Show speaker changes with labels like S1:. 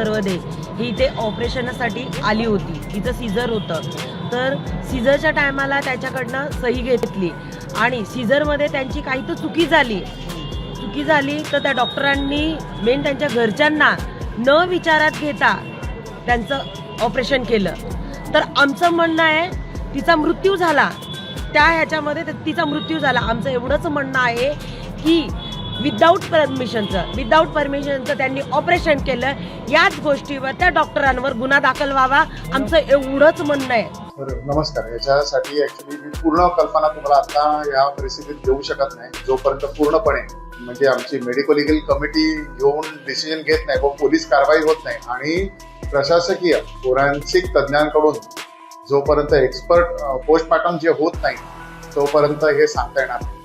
S1: सरवदे ही इथे ऑपरेशनसाठी आली होती. तिचं सीझर होतं. तर सीझरच्या टायमाला त्याच्याकडनं सही घेतली आणि सीझरमध्ये त्यांची काही तर चुकी झाली तर त्या डॉक्टरांनी मेन त्यांच्या घरच्यांना न विचारात घेता त्यांचं ऑपरेशन केलं. तर आमचं म्हणणं आहे तिचा मृत्यू झाला, त्या ह्याच्यामध्ये तिचा मृत्यू झाला. आमचं एवढंच म्हणणं आहे की विदाऊट परमिशनचं त्यांनी ऑपरेशन केलं. याच गोष्टीवर त्या डॉक्टरांवर गुन्हा दाखल व्हावा, आमचं एवढंच म्हणणं आहे.
S2: नमस्कार. याच्यासाठी ऍक्च्युली मी पूर्ण कल्पना तुम्हाला आता या परिस्थितीत देऊ शकत नाही, जोपर्यंत पूर्णपणे म्हणजे आमची मेडिको लिगल कमिटी घेऊन डिसिजन घेत नाही व पोलीस कारवाई होत नाही आणि प्रशासकीय फोरेन्सिक तज्ज्ञांकडून जोपर्यंत एक्सपर्ट पोस्टमार्टम जे होत नाही तोपर्यंत हे सांगता येणार नाही.